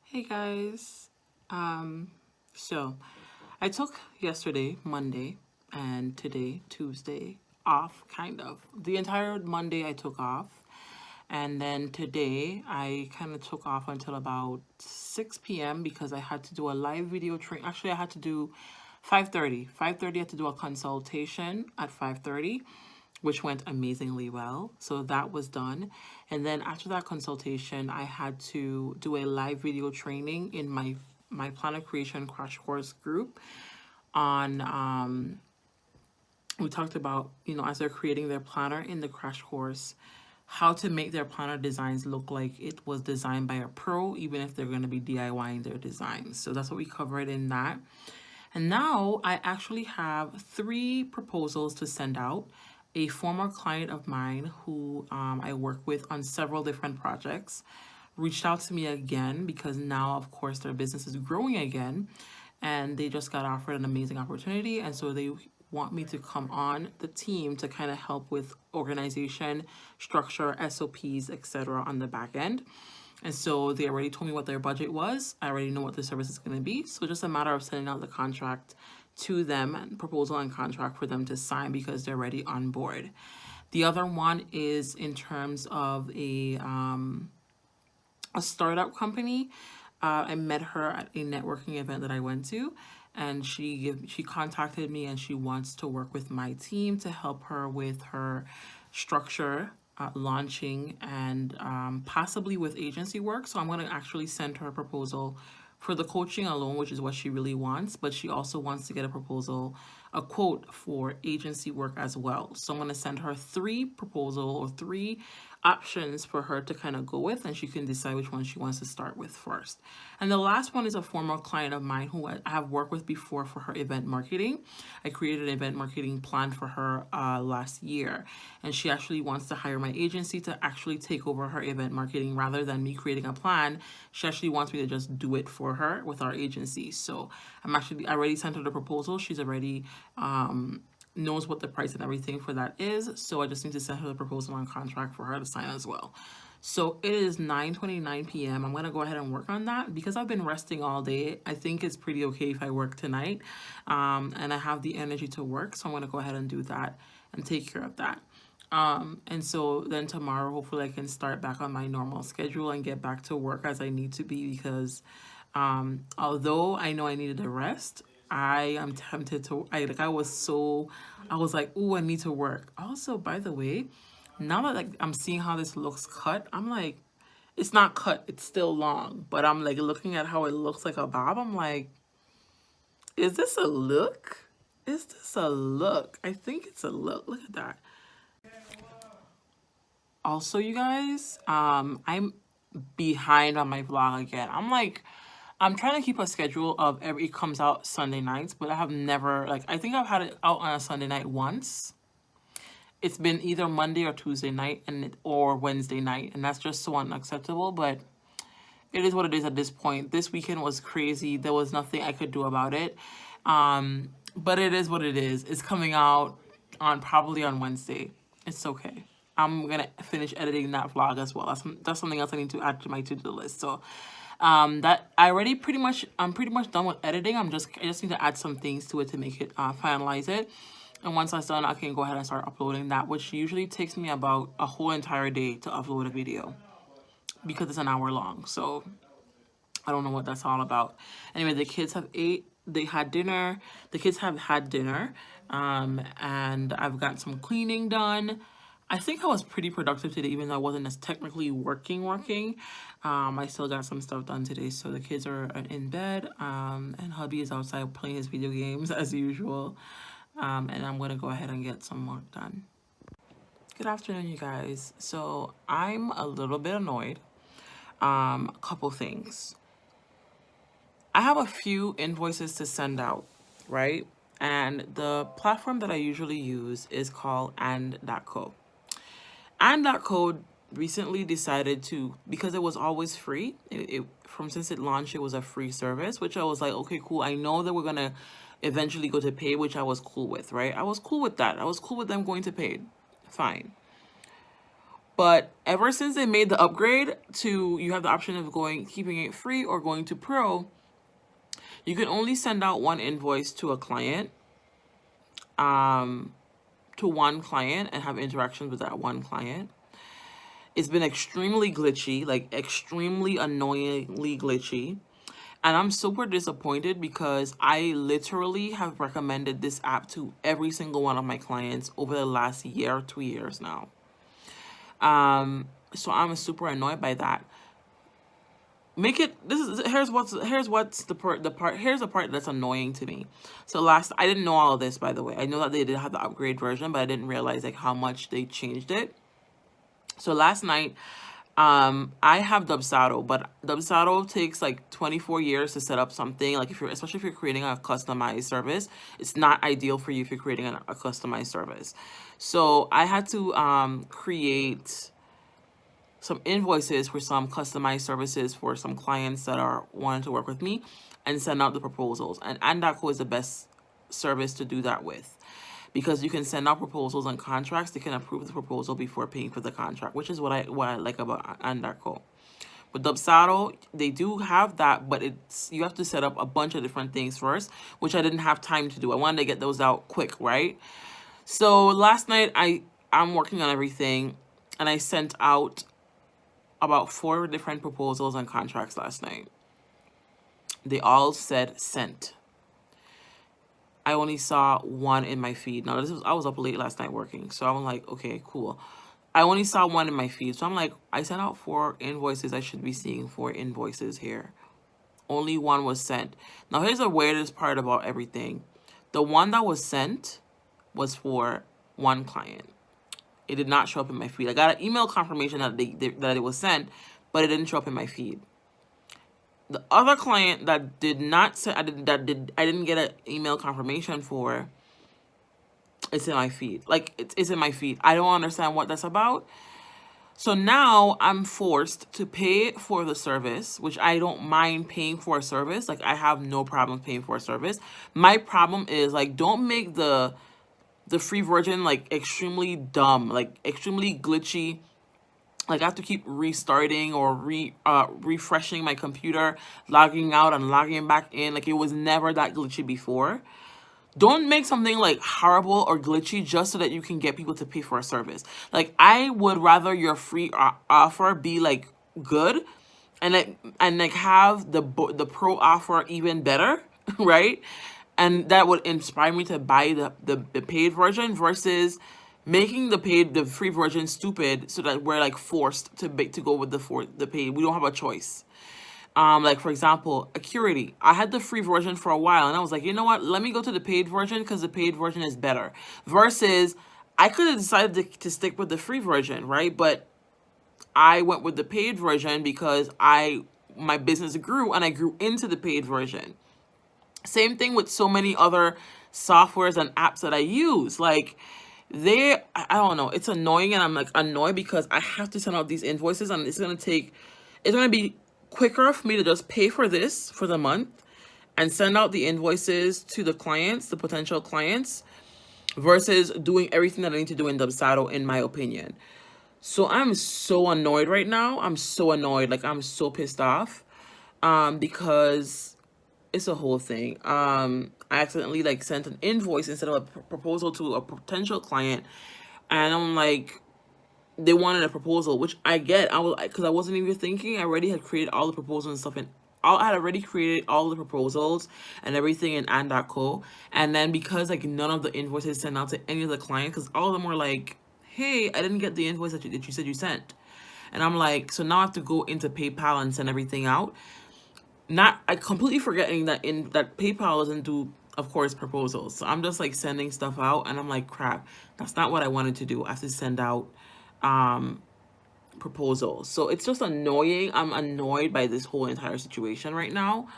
Hey guys, so I took yesterday, Monday, and today, Tuesday, off, kind of. The entire Monday I took off, and then today I kind of took off until about 6 p.m. because I had to do a live video train. Actually, I had to do 5:30. 5:30 I had to do a consultation at 5:30, which went amazingly well. So that was done. And then after that consultation, I had to do a live video training in my planner creation crash course group on we talked about, as they're creating their planner in the crash course, how to make their planner designs look like it was designed by a pro, even if they're going to be DIYing their designs. So that's what we covered in that. And now I actually have 3 proposals to send out. A former client of mine who I work with on several different projects reached out to me again because now, of course, their business is growing again and they just got offered an amazing opportunity. And so they want me to come on the team to kind of help with organization, structure, SOPs, etc. on the back end. And so they already told me what their budget was. I already know what the service is going to be. So just a matter of sending out the contract to them, and proposal and contract for them to sign because they're already on board. The other one is in terms of a startup company. I met her at a networking event that I went to, and she contacted me and she wants to work with my team to help her with her structure, launching, and possibly with agency work. So I'm going to actually send her a proposal for the coaching alone, which is what she really wants, but she also wants to get a quote for agency work as well. So I'm going to send her 3 options for her to kind of go with, and she can decide which one she wants to start with first. And the last one is a former client of mine who I have worked with before for her event marketing. I created an event marketing plan for her last year, and she actually wants to hire my agency to actually take over her event marketing rather than me creating a plan. She actually wants me to just do it for her with our agency. So I already sent her the proposal. She's already knows what the price and everything for that is. So I just need to send her the proposal and contract for her to sign as well. So it is 9:29 p.m. I'm going to go ahead and work on that because I've been resting all day. I think it's pretty okay if I work tonight, and I have the energy to work. So I'm going to go ahead and do that and take care of that. And so then tomorrow, hopefully I can start back on my normal schedule and get back to work as I need to be because although I know I needed a rest, I am tempted to, I was like, ooh, I need to work. Also, by the way, now that I'm seeing how this looks cut, I'm like, it's not cut, it's still long, but I'm like looking at how it looks like a bob. I'm like, is this a look? Is this a look? I think it's a look. Look at that. Also, you guys, I'm behind on my vlog again. I'm trying to keep a schedule of it comes out Sunday nights, but I have never, I think I've had it out on a Sunday night once. It's been either Monday or Tuesday night or Wednesday night, and that's just so unacceptable, but it is what it is at this point. This weekend was crazy. There was nothing I could do about it. But it is what it is. It's coming out probably on Wednesday. It's okay. I'm going to finish editing that vlog as well. That's something else I need to add to my to-do list. So that I'm pretty much done with editing. I just need to add some things to it to make it finalize it. And once that's done, I can go ahead and start uploading that, which usually takes me about a whole entire day to upload a video because it's an hour long. So I don't know what that's all about. Anyway, the kids have had dinner. The kids have had dinner, and I've got some cleaning done. I think I was pretty productive today, even though I wasn't as technically working. I still got some stuff done today. So the kids are in bed, and hubby is outside playing his video games as usual. And I'm going to go ahead and get some work done. Good afternoon, you guys. So I'm a little bit annoyed. A couple things. I have a few invoices to send out, right? And the platform that I usually use is called and.co. And.co recently decided to, because it was always free, since it launched, it was a free service, which I was like, okay, cool. I know that we're going to eventually go to paid, which I was cool with, right? I was cool with that. I was cool with them going to paid. Fine. But ever since they made the upgrade to, you have the option of keeping it free or going to pro, you can only send out one invoice to a client, to one client, and have interactions with that one client. It's been extremely glitchy, like extremely annoyingly glitchy. And I'm super disappointed because I literally have recommended this app to every single one of my clients over the last year, 2 years now. So I'm super annoyed by that. Make it, here's the part here's the part that's annoying to me. So I didn't know all of this, by the way. I know that they did have the upgrade version, but I didn't realize like how much they changed it. So last night, I have Dubsado, but Dubsado takes like 24 years to set up something. Like especially if you're creating a customized service, it's not ideal for you if you're creating a customized service. So I had to create some invoices for some customized services for some clients that are wanting to work with me, and send out the proposals. And Andaco is the best service to do that with, because you can send out proposals and contracts. They can approve the proposal before paying for the contract, which is what I like about Andaco. With Dubsado, they do have that, but you have to set up a bunch of different things first, which I didn't have time to do. I wanted to get those out quick, right? So last night I'm working on everything, and I sent out about 4 different proposals and contracts last night. They all said sent. I only saw one in my feed. Now I was up late last night working, so I'm like, okay, cool. I only saw one in my feed, so I'm like, I sent out 4 invoices. I should be seeing 4 invoices here. Only one was sent. Now here's the weirdest part about everything. The one that was sent was for one client. It did not show up in my feed. I got an email confirmation that that it was sent, but it didn't show up in my feed. The other client that did not send, I didn't get an email confirmation for, it's in my feed. Like it's in my feed. I don't understand what that's about. So now I'm forced to pay for the service, which I don't mind paying for a service. Like I have no problem paying for a service. My problem is like, don't make the free version like extremely dumb, like extremely glitchy. Like I have to keep restarting or refreshing my computer, logging out and logging back in. Like it was never that glitchy before. Don't make something like horrible or glitchy just so that you can get people to pay for a service. Like I would rather your free offer be like good, and like have the pro offer even better, right? And that would inspire me to buy the paid version versus making the free version stupid, so that we're like forced to go with the paid. We don't have a choice. Like for example, Acuity. I had the free version for a while, and I was like, you know what? Let me go to the paid version because the paid version is better. Versus, I could have decided to stick with the free version, right? But I went with the paid version because my business grew, and I grew into the paid version. Same thing with so many other softwares and apps that I use. Like I don't know, it's annoying, and I'm like annoyed because I have to send out these invoices, and it's going to be quicker for me to just pay for this for the month and send out the invoices to the clients, the potential clients, versus doing everything that I need to do in Dubsado, in my opinion. So I'm so annoyed right now. I'm so annoyed. Like I'm so pissed off because it's a whole thing. I accidentally like sent an invoice instead of a proposal to a potential client, and I'm like, they wanted a proposal, which I get. Because I wasn't even thinking. I already had created all the proposals and stuff, and I had already created all the proposals and everything in and.co. And then because like none of the invoices sent out to any of the clients, because all of them were like, hey, I didn't get the invoice that you said you sent. And I'm like, so now I have to go into PayPal and send everything out. I completely forgetting that PayPal doesn't do, of course, proposals. So I'm just like sending stuff out, and I'm like, crap, that's not what I wanted to do. I have to send out proposals. So it's just annoying. I'm annoyed by this whole entire situation right now,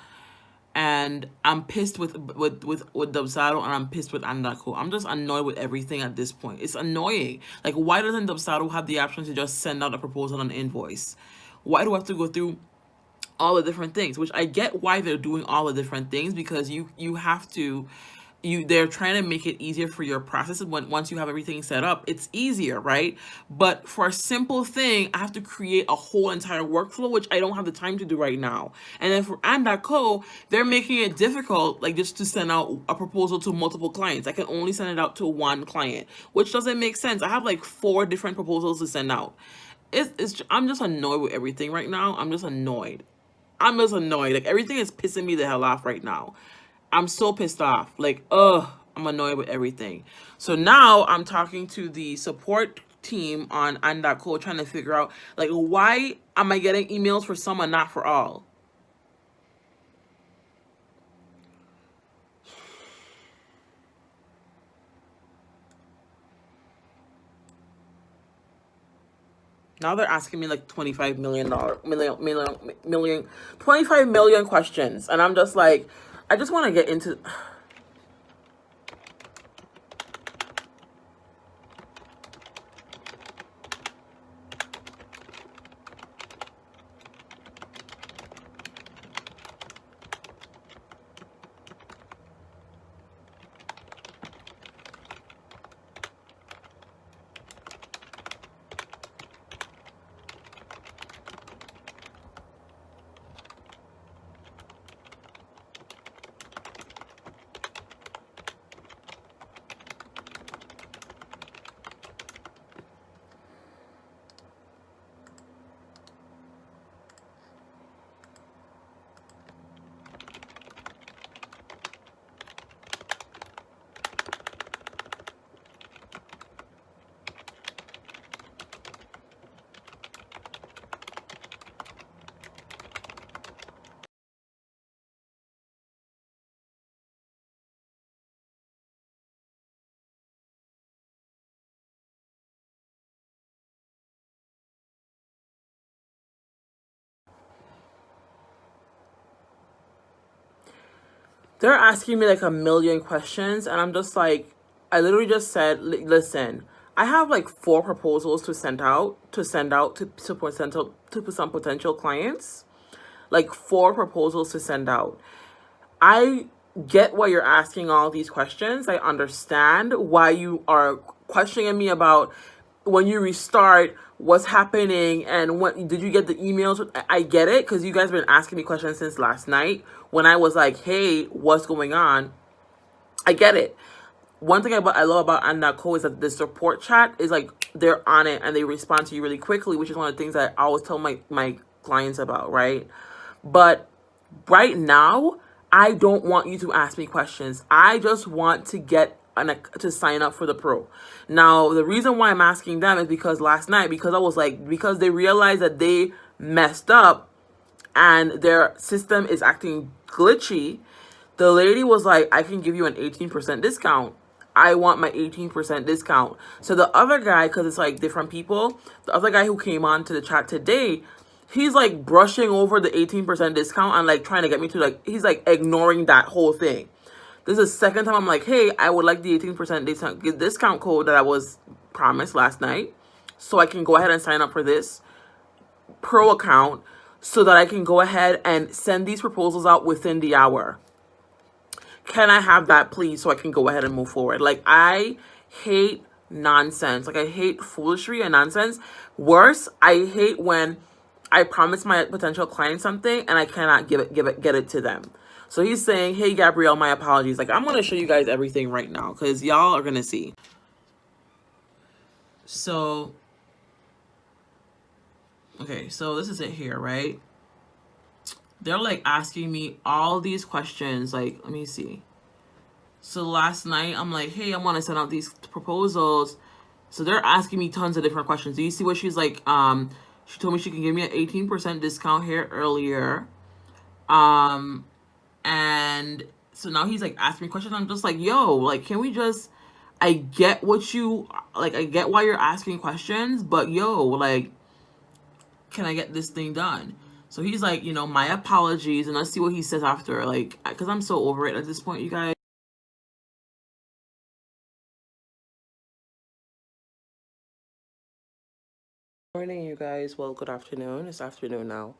and I'm pissed with Dubsado, and I'm pissed with Andaco. I'm just annoyed with everything at this point. It's annoying. Like, why doesn't Dubsado have the option to just send out a proposal and an invoice? Why do I have to go through all the different things? Which I get why they're doing all the different things, because you have to they're trying to make it easier for your processes. Once you have everything set up, it's easier, right? But for a simple thing, I have to create a whole entire workflow, which I don't have the time to do right now. And then for and.co, they're making it difficult, like just to send out a proposal to multiple clients. I can only send it out to one client, which doesn't make sense. I have like 4 different proposals to send out. I'm just annoyed with everything right now. I'm just annoyed. Like, everything is pissing me the hell off right now. I'm so pissed off. Like, I'm annoyed with everything. So now I'm talking to the support team on and.co, trying to figure out, like, why am I getting emails for some and not for all? Now they're asking me like $25 million questions. And I'm just like, I just want to get into. They're asking me like a million questions, and I'm just like, I literally just said, listen, I have like 4 proposals to some potential clients, like 4 proposals to send out. I get why you're asking all these questions. I understand why you are questioning me about when you restart, what's happening, and what did you get the emails. I get it, because you guys have been asking me questions since last night when I was like, hey, what's going on? I get it. One thing I love about and.co is that the support chat is like, they're on it and they respond to you really quickly, which is one of the things that I always tell my clients about, right? But right now, I don't want you to ask me questions. I just want to to sign up for the pro. Now, the reason why I'm asking them is because last night, because they realized that they messed up and their system is acting glitchy, the lady was like, I can give you an 18% discount. I want my 18% discount. So the other guy, because it's like different people, the other guy who came on to the chat today, he's like brushing over the 18% discount and like trying to get me to, like, he's like ignoring that whole thing. This is the second time I'm like, hey, I would like the 18% discount code that I was promised last night, so I can go ahead and sign up for this pro account so that I can go ahead and send these proposals out within the hour. Can I have that, please, so I can go ahead and move forward? Like, I hate nonsense. Like, I hate foolery and nonsense. Worse, I hate when I promise my potential client something and I cannot get it to them. So he's saying, hey, Gabrielle, my apologies. Like, I'm going to show you guys everything right now because y'all are going to see. So, okay, so this is it here, right? They're like asking me all these questions. Like, let me see. So last night, I'm like, hey, I want to send out these proposals. So they're asking me tons of different questions. Do you see what she's like? She told me she can give me an 18% discount here earlier. And so now he's like asking me questions. I'm just like, yo, like, can we just, I get I get why you're asking questions, but yo, like, can I get this thing done? So he's like, my apologies. And let's see what he says after, like, because I'm so over it at this point, you guys. Morning, you guys. Well, good afternoon. It's afternoon now.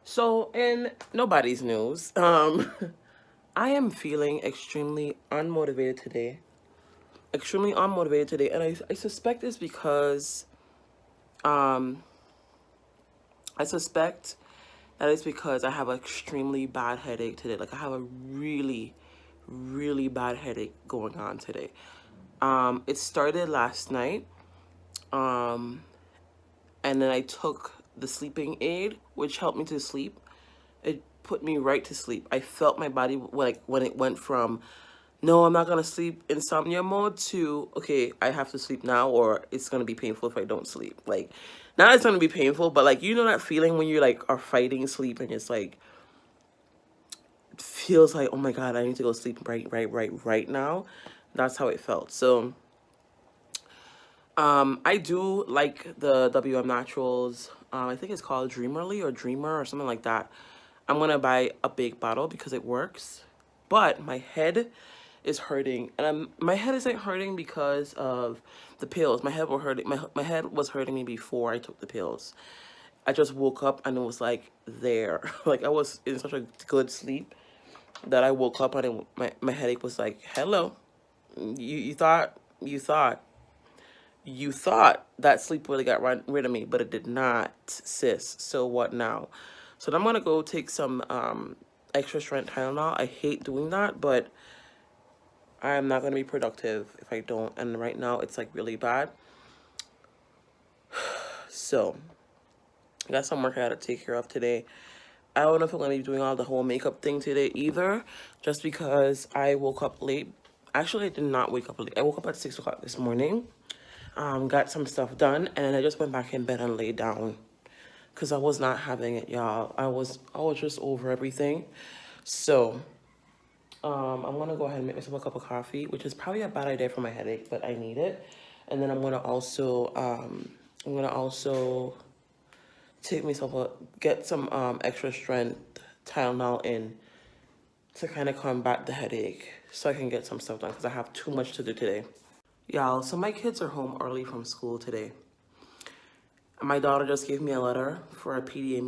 So in nobody's news, I am feeling extremely unmotivated today. Extremely unmotivated today. And I suspect it's because, um, I suspect that it's because I have an extremely bad headache today. Like, I have a really, really bad headache going on today. It started last night. Um, and then I took the sleeping aid, which helped me to sleep. It put me right to sleep. I felt my body like when it went from, no, I'm not gonna sleep insomnia mode to, okay, I have to sleep now or it's gonna be painful if I don't sleep. Like, not it's gonna be painful, but like, you know that feeling when you like are fighting sleep and it's like, it feels like, oh my God, I need to go sleep right now. That's how it felt. So, I do like the WM Naturals. I think it's called Dreamerly or Dreamer or something like that. I'm gonna buy a big bottle because it works. But my head is hurting, and my head isn't hurting because of the pills. My head were hurting. My head was hurting me before I took the pills. I just woke up and it was like there, like I was in such a good sleep that I woke up and my headache was like, hello, you thought you thought that sleep really got rid of me, but it did not, sis. So what now? So I'm gonna go take some extra strength Tylenol. I hate doing that, but I'm not gonna be productive if I don't. And right now it's like really bad. So I got some work I gotta take care of today. I don't know if I'm gonna be doing all the whole makeup thing today either, just because I woke up late. Actually, I did not wake up late. I woke up at 6 o'clock this morning. Got some stuff done, and then I just went back in bed and laid down because I was not having it, y'all. I was just over everything. So, I'm gonna go ahead and make myself a cup of coffee, which is probably a bad idea for my headache, but I need it. And then I'm gonna also take myself get some extra strength Tylenol in to kind of combat the headache, so I can get some stuff done because I have too much to do today. Y'all, so my kids are home early from school today. My daughter just gave me a letter for a PTA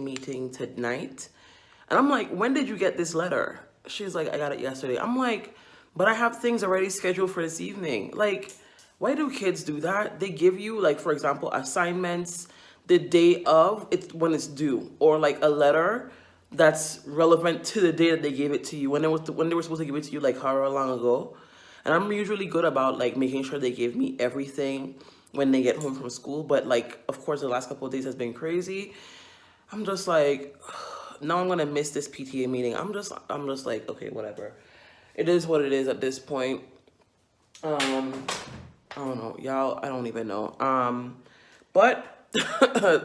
meeting tonight. And I'm like, when did you get this letter? She's like, I got it yesterday. I'm like, but I have things already scheduled for this evening. Like, why do kids do that? They give you, like, for example, assignments the day of it's when it's due, or like a letter that's relevant to the day that they gave it to you, when when they were supposed to give it to you, like however long ago. And I'm usually good about like making sure they give me everything when they get home from school. But like, of course, the last couple of days has been crazy. I'm just like, now I'm gonna miss this PTA meeting. I'm just like, okay, whatever. It is what it is at this point. Um, I don't know, y'all. I don't even know. But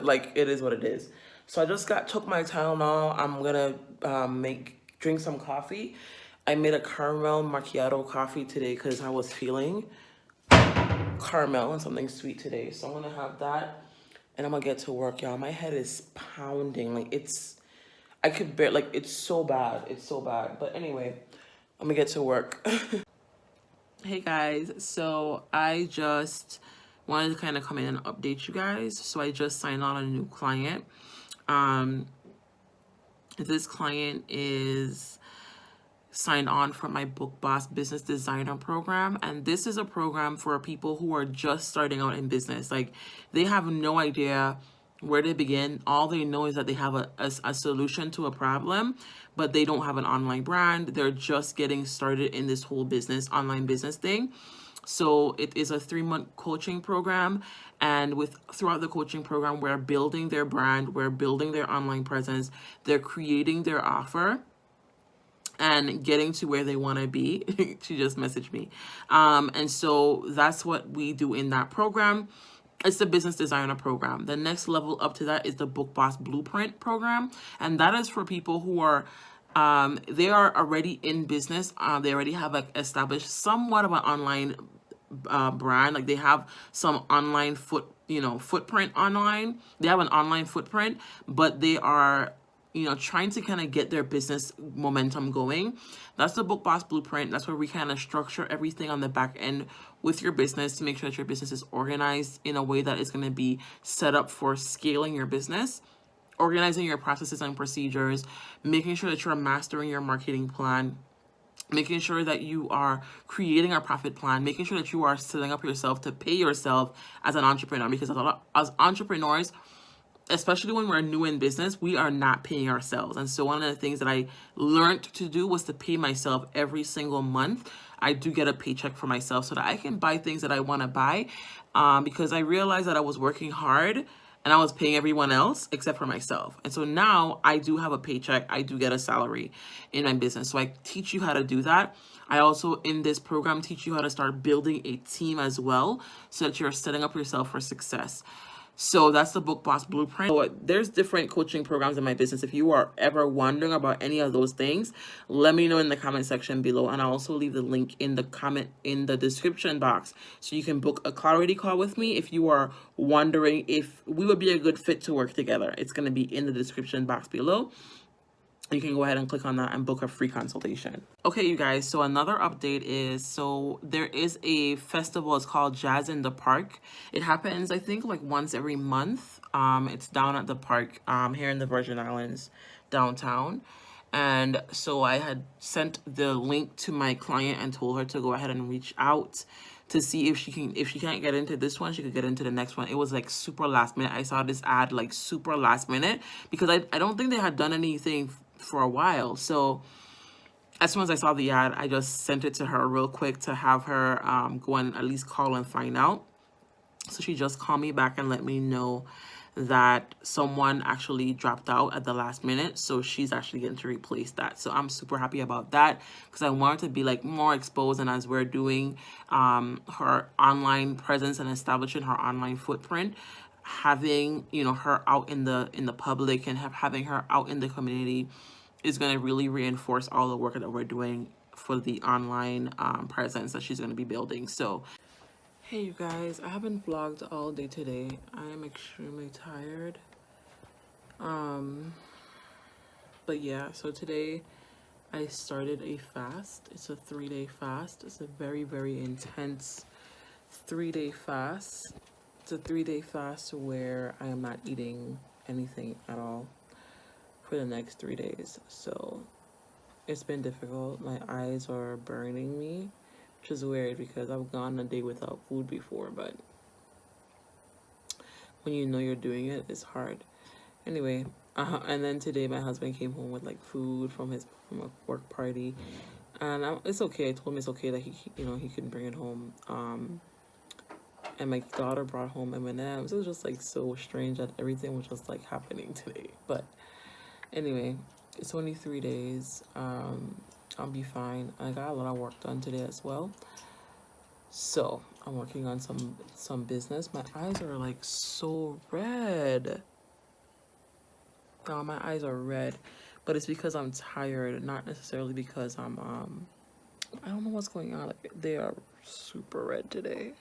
like, it is what it is. So I just took my Tylenol. I'm gonna drink some coffee. I made a caramel macchiato coffee today because I was feeling caramel and something sweet today. So I'm gonna have that, and I'm gonna get to work, y'all. My head is pounding. Like, I could bear, like, it's so bad. It's so bad. But anyway, I'm gonna get to work. Hey guys, so I just wanted to kind of come in and update you guys. So I just signed on a new client. This client is signed on for my Book Boss Business Designer program, and this is a program for people who are just starting out in business. Like, they have no idea where to begin. All they know is that they have a solution to a problem, but they don't have an online brand. They're just getting started in this whole online business thing. So it is a 3-month coaching program, and throughout the coaching program, we're building their brand, we're building their online presence, they're creating their offer and getting to where they want to be. She just messaged me. And so that's what we do in that program. It's the business designer program. The next level up to that is the Book Boss Blueprint program. And that is for people who are, they are already in business. They already have established somewhat of an online brand. Like, they have some online footprint online. They have an online footprint, but they are trying to kind of get their business momentum going. That's the Book Boss Blueprint. That's where we kind of structure everything on the back end with your business to make sure that your business is organized in a way that is going to be set up for scaling your business organizing your processes and procedures, making sure that you're mastering your marketing plan, making sure that you are creating a profit plan, making sure that you are setting up yourself to pay yourself as an entrepreneur. Because as entrepreneurs, especially when we're new in business, we are not paying ourselves. And so one of the things that I learned to do was to pay myself every single month. I do get a paycheck for myself so that I can buy things that I want to buy, because I realized that I was working hard and I was paying everyone else except for myself. And so now I do have a paycheck. I do get a salary in my business. So I teach you how to do that. I also, in this program, teach you how to start building a team as well so that you're setting up yourself for success. So that's the Book Boss Blueprint. So there's different coaching programs in my business. If you are ever wondering about any of those things, let me know in the comment section below. And I'll also leave the link in the description box so you can book a clarity call with me if you are wondering if we would be a good fit to work together. It's going to be in the description box below. You can go ahead and click on that and book a free consultation. Okay, you guys, so another update is, so there is a festival. It's called Jazz in the Park. It happens, I think, like once every month. It's down at the park here in the Virgin Islands downtown. And so I had sent the link to my client and told her to go ahead and reach out to see if she can't get into this one, she could get into the next one. It was like super last minute. I saw this ad like super last minute because I don't think they had done anything for a while. So as soon as I saw the ad, I just sent it to her real quick to have her go and at least call and find out. So she just called me back and let me know that someone actually dropped out at the last minute. So she's actually getting to replace that. So I'm super happy about that because I want her to be like more exposed. And as we're doing her online presence and establishing her online footprint, having, you know, her out in the public and having her out in the community is going to really reinforce all the work that we're doing for the online presence that she's going to be building. So hey you guys, I haven't vlogged all day today. I am extremely tired. But yeah, so today I started a fast. It's a 3-day fast. It's a very, very intense 3-day fast. It's a 3-day fast where I am not eating anything at all for the next 3 days. So it's been difficult. My eyes are burning me, which is weird because I've gone a day without food before, but when you know you're doing it, it's hard. Anyway, and then today my husband came home with like food from a work party, and it's okay. I told him it's okay that he can bring it home. And my daughter brought home M&Ms. It was just like so strange that everything was just like happening today. But anyway, it's only 3 days. I'll be fine. I got a lot of work done today as well. So I'm working on some business. My eyes are like so red. My eyes are red, but it's because I'm tired, not necessarily because I'm I don't know what's going on. Like, they are super red today.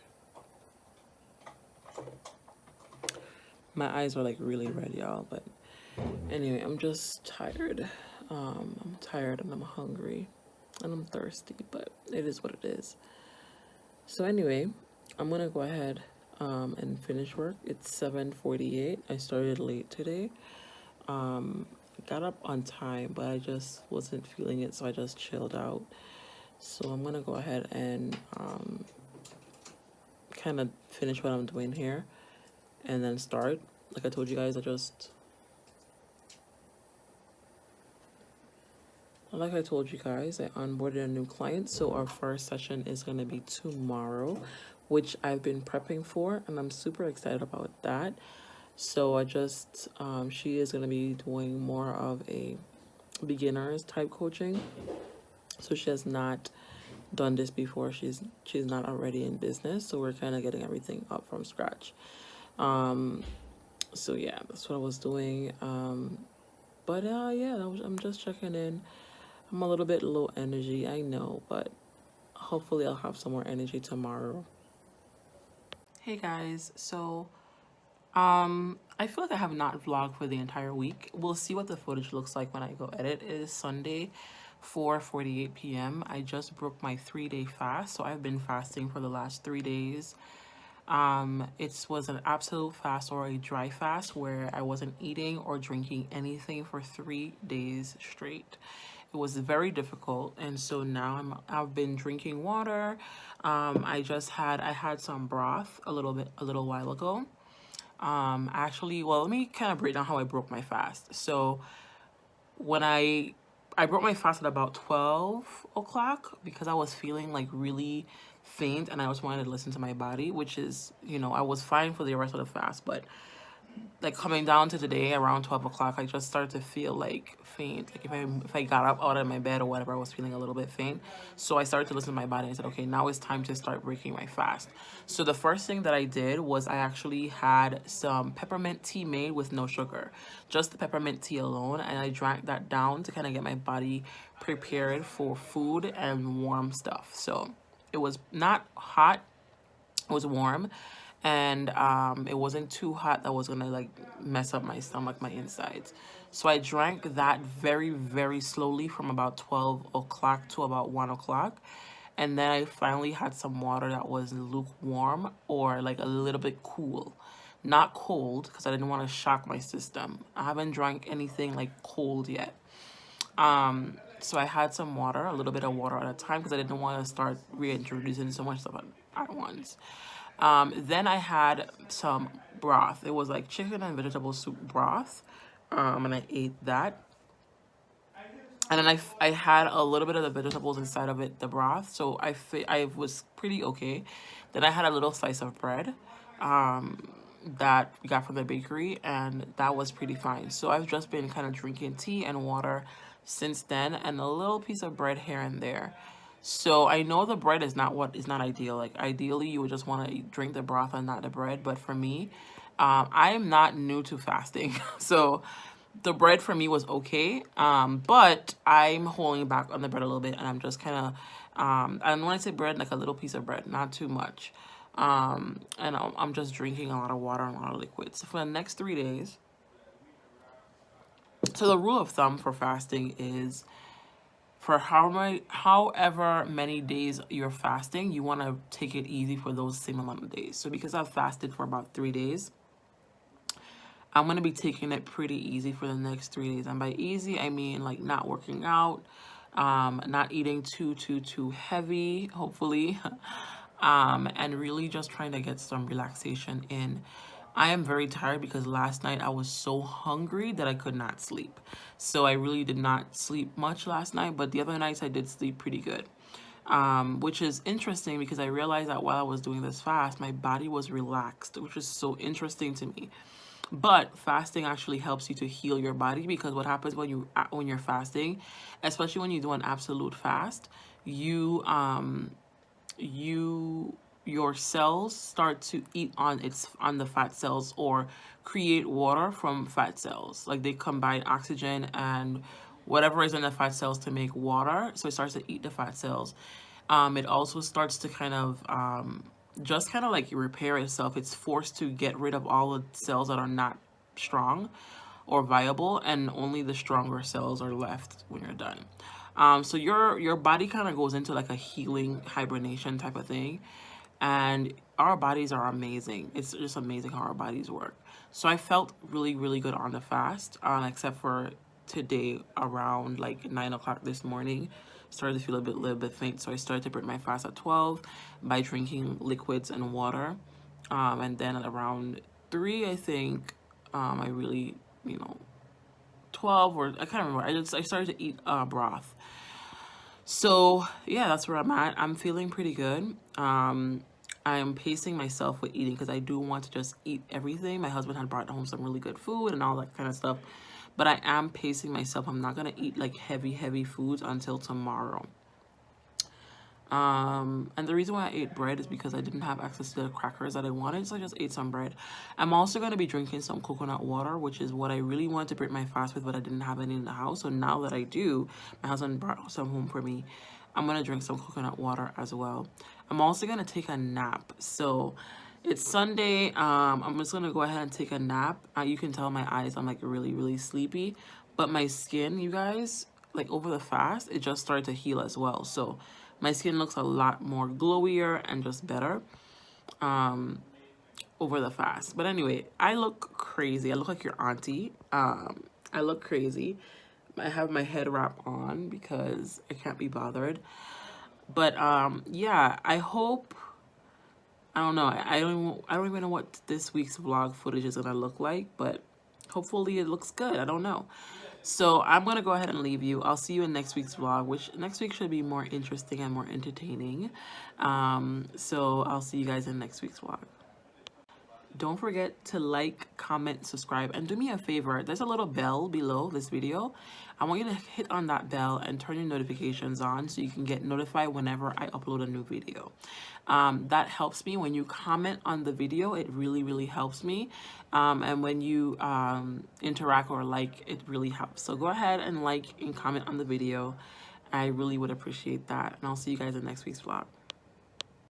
My eyes are like really red, y'all. But anyway, I'm just tired. I'm tired and I'm hungry and I'm thirsty, but it is what it is. So anyway, I'm gonna go ahead and finish work. It's 7:48. I started late today. Got up on time, but I just wasn't feeling it, so I just chilled out. So I'm gonna go ahead and kind of finish what I'm doing here and then start. Like I told you guys, like I told you guys, I onboarded a new client. So our first session is going to be tomorrow, which I've been prepping for, and I'm super excited about that. So she is going to be doing more of a beginners type coaching. So she has not done this before. She's not already in business. So we're kind of getting everything up from scratch. So yeah, that's what I was doing. But yeah, I'm just checking in. I'm a little bit low energy, I know, but hopefully I'll have some more energy tomorrow. Hey guys, so I feel like I have not vlogged for the entire week. We'll see what the footage looks like when I go edit. It is Sunday, 4:48 p.m. I just broke my 3-day fast, so I've been fasting for the last 3 days. It was an absolute fast or a dry fast where I wasn't eating or drinking anything for 3 days straight. It was very difficult, and so now I've been drinking water. I had some broth a little while ago. Actually, well, let me kind of break down how I broke my fast. So when I broke my fast at about 12 o'clock because I was feeling like really faint and I just wanted to listen to my body, which is, I was fine for the rest of the fast, but like coming down to today around 12 o'clock, I just started to feel like faint. Like if I got up out of my bed or whatever, I was feeling a little bit faint. So I started to listen to my body and said, okay, now it's time to start breaking my fast. So the first thing that I did was I actually had some peppermint tea made with no sugar, just the peppermint tea alone, and I drank that down to kind of get my body prepared for food and warm stuff. So it was not hot, it was warm, and it wasn't too hot that was gonna like mess up my stomach, my insides. So I drank that very, very slowly from about 12 o'clock to about 1 o'clock. And then I finally had some water that was lukewarm or like a little bit cool. Not cold, because I didn't want to shock my system. I haven't drank anything like cold yet. So I had some water, a little bit of water at a time, because I didn't want to start reintroducing so much stuff at once. Then I had some broth. It was like chicken and vegetable soup broth. And I ate that. And then I had a little bit of the vegetables inside of it, the broth. So I was pretty okay. Then I had a little slice of bread that we got from the bakery, and that was pretty fine. So I've just been kind of drinking tea and water since then, and a little piece of bread here and there. So I know the bread is not ideal. Like ideally, you would just want to drink the broth and not the bread. But for me, I am not new to fasting, so the bread for me was okay. But I'm holding back on the bread a little bit, and I'm just kind of, and when I say bread, like a little piece of bread, not too much. And I'm just drinking a lot of water and a lot of liquids. So for the next 3 days, so the rule of thumb for fasting is for however many days you're fasting, you want to take it easy for those same amount of days. So because I've fasted for about 3 days, I'm going to be taking it pretty easy for the next 3 days. And by easy, I mean like not working out, not eating too heavy, hopefully, and really just trying to get some relaxation in. I am very tired because last night I was so hungry that I could not sleep. So I really did not sleep much last night, but the other nights I did sleep pretty good. Which is interesting because I realized that while I was doing this fast, my body was relaxed, which is so interesting to me. But fasting actually helps you to heal your body, because what happens when you're fasting, especially when you do an absolute fast, you you your cells start to eat on the fat cells, or create water from fat cells. Like they combine oxygen and whatever is in the fat cells to make water, so it starts to eat the fat cells. It also starts to kind of just kind of like repair itself. It's forced to get rid of all the cells that are not strong or viable, and only the stronger cells are left when you're done. So your body kind of goes into like a healing hibernation type of thing, and our bodies are amazing. It's just amazing how our bodies work. So I felt really, really good on the fast, except for today around like 9 o'clock this morning. Started to feel a little bit faint, so I started to break my fast at 12 by drinking liquids and water, and then at around 3, I think, I really, 12, or I can't remember. I started to eat broth. So yeah, that's where I'm at. I'm feeling pretty good. I'm pacing myself with eating because I do want to just eat everything. My husband had brought home some really good food and all that kind of stuff. But I am pacing myself. I'm not going to eat like heavy foods until tomorrow. And the reason why I ate bread is because I didn't have access to the crackers that I wanted, so I just ate some bread. I'm also going to be drinking some coconut water, which is what I really wanted to break my fast with, but I didn't have any in the house. So now that I do, my husband brought some home for me. I'm going to drink some coconut water as well. I'm also going to take a nap. So it's Sunday. I'm just going to go ahead and take a nap. You can tell my eyes, I'm like really, really sleepy. But my skin, you guys, like over the fast, it just started to heal as well. So my skin looks a lot more glowier and just better. over the fast. But anyway, I look crazy. I look like your auntie. I look crazy. I have my head wrap on because I can't be bothered. But yeah, I hope, I don't know. I don't even know what this week's vlog footage is gonna look like, but hopefully it looks good. I don't know. So I'm gonna go ahead and leave you. I'll see you in next week's vlog, which next week should be more interesting and more entertaining. So I'll see you guys in next week's vlog. Don't forget to like, comment, subscribe, and do me a favor. There's a little bell below this video. I want you to hit on that bell and turn your notifications on so you can get notified whenever I upload a new video. That helps me. When you comment on the video, it really, really helps me. And when you interact or like, it really helps. So go ahead and like and comment on the video. I really would appreciate that. And I'll see you guys in next week's vlog.